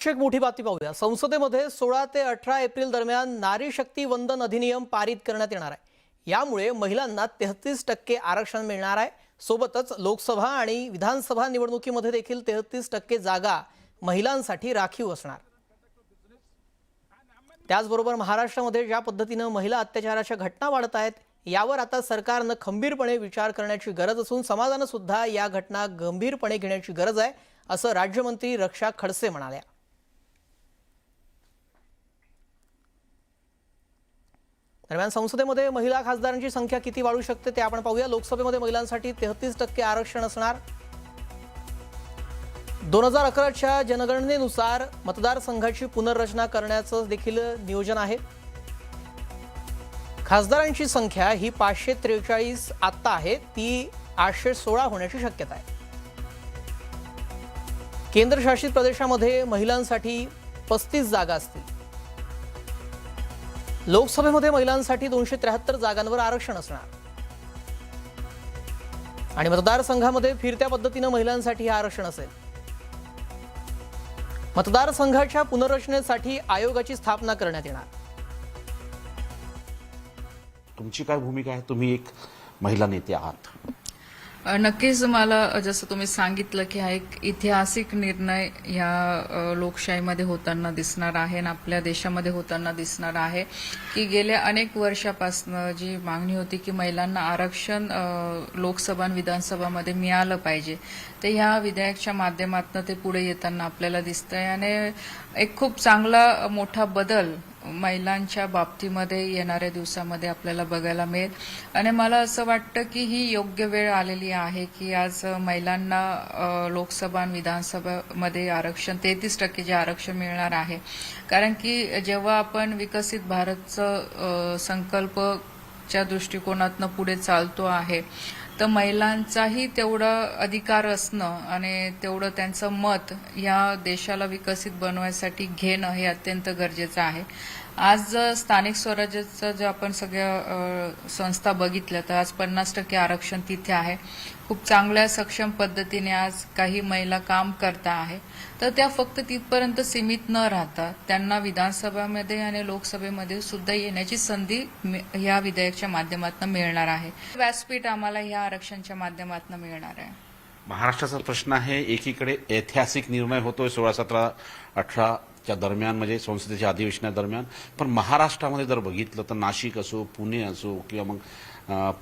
एक मोठी बातमी पाहूया। संसदेमध्ये 16 ते 18 एप्रिल दरम्यान नारी शक्ती वंदन अधिनियम पारित करण्यात येणार आहे। यामुळे महिलांना 33% आरक्षण मिळणार आहे। सोबतच लोकसभा आणि विधानसभा निवडणुकीमध्ये देखील 33% जागा महिलांसाठी राखीव असणार। त्याचबरोबर महाराष्ट्रामध्ये ज्या पद्धतीने महिला अत्याचाराच्या घटना वाढत आहेत, यावर आता सरकारने खंबीरपणे विचार करण्याची गरज असून समाजाने सुद्धा या घटना गंभीरपणे घेण्याची गरज आहे, असं राज्यमंत्री रक्षा खडसे म्हणाल्या। दरम्यान संसदेमध्ये महिला खासदारांची संख्या किती वाढू शकते ते आपण पाहूया। लोकसभेमध्ये महिलांसाठी 33% आरक्षण असणार। 2011च्या जनगणनेनुसार मतदारसंघाची पुनर्रचना करण्याचं देखील नियोजन आहे। खासदारांची संख्या ही 543 आता आहे, ती 816 होण्याची शक्यता आहे। केंद्रशासित प्रदेशामध्ये महिलांसाठी 35 जागा असतील। लोकसभेमध्ये महिलांसाठी 273 जागांवर आरक्षण असणार आणि मतदारसंघामध्ये फिरत्या पद्धतीने महिलांसाठी आरक्षण असेल। मतदारसंघाच्या पुनर्रचनेसाठी आयोगाची स्थापना करण्यात येणार। तुमची काय भूमिका आहे? तुम्ही एक महिला नेते आहात। नक्कीच मला जसं तुम्ही सांगितलं की हा एक ऐतिहासिक निर्णय या लोकशाहीमध्ये होताना दिसणार आहे आणि आपल्या देशामध्ये होताना दिसणार आहे की गेल्या अनेक वर्षापासून जी मागणी होती की महिलांना आरक्षण लोकसभा आणि विधानसभामध्ये मिळालं पाहिजे, तर ह्या विधेयकाच्या माध्यमातून ते पुढे येताना आपल्याला दिसतंय आणि एक खूप चांगला मोठा बदल महिलांच्या बाबतीमध्ये येणाऱ्या दिवसामध्ये आपल्याला बघायला मिळेल। आणि मला असं वाटतं की ही योग्य वेळ आलेली आहे की आज महिलांना लोकसभा आणि विधानसभामध्ये आरक्षण 33% जे आरक्षण मिळणार आहे। कारण की जेव्हा आपण विकसित भारतचं संकल्पच्या दृष्टिकोनातून पुढे चालतो आहे, तर महिलांचाही तेवढा अधिकार असणं आणि तेवढं त्यांचं मत या देशाला विकसित बनवण्यासाठी घेणं हे अत्यंत गरजेचं आहे। आज स्थानिक स्वराज्याचं जे आपण सगळ्या संस्था बघितल्या तर आज 50% आरक्षण तिथे आहे। खूप चांगल्या सक्षम पद्धतीने आज काही महिला काम करता आहे, तर त्या फक्त तिथपर्यंत सीमित न राहता त्यांना विधानसभामध्ये आणि लोकसभेमध्ये सुद्धा येण्याची संधी या विधेयकाच्या माध्यमातून मिळणार आहे। व्यासपीठ आम्हाला या आरक्षणाच्या माध्यमातून मिळणार आहे। महाराष्ट्राचा प्रश्न आहे, एकीकडे ऐतिहासिक निर्णय होतोय 16, 17, 18 च्या दरम्यान, म्हणजे संसदेच्या अधिवेशनादरम्यान, पण महाराष्ट्रामध्ये जर बघितलं तर नाशिक असो, पुणे असो किंवा मग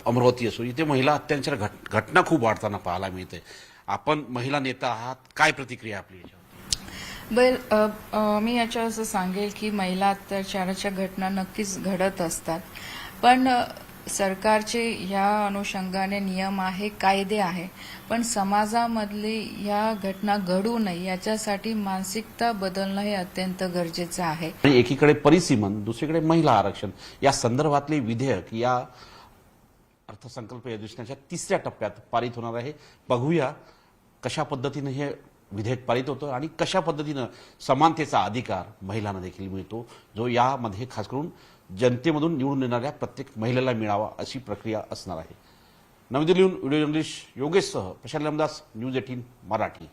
अमरावती असो, इथे महिला अत्याचार घटना खूप वाढताना पाहायला मिळते। आपण महिला नेता आहात, काय प्रतिक्रिया आपली याच्यावर? मी याच्यावर असं सांगेल की महिला अत्याचाराच्या घटना नक्कीच घडत असतात, पण सरकारचे या अनुषंगाने नियम आहे, कायदे आहे, पण समाजामधली या घटना घडू नये याच्यासाठी मानसिकता बदलणं हे अत्यंत गरजेचं आहे। एकीकडे परिसीमन, दुसरीकडे महिला आरक्षण, या संदर्भातले विधेयक या अर्थसंकल्प अधिवेशनाच्या 3ऱ्या टप्प्यात पारित होणार आहे। बघूया कशा पद्धतीने हे विधेयक पारित होतं आणि कशा पद्धतीनं समानतेचा अधिकार महिलांना देखील मिळतो, जो यामध्ये खास करून जनतेमधून निवडून येणाऱ्या प्रत्येक महिलेला मिळावा अशी प्रक्रिया असणार आहे। नवी दिल्लीहून व्हिडिओ जर्नलिस्ट योगेशसह प्रशांत रामदास, न्यूज 18 मराठी।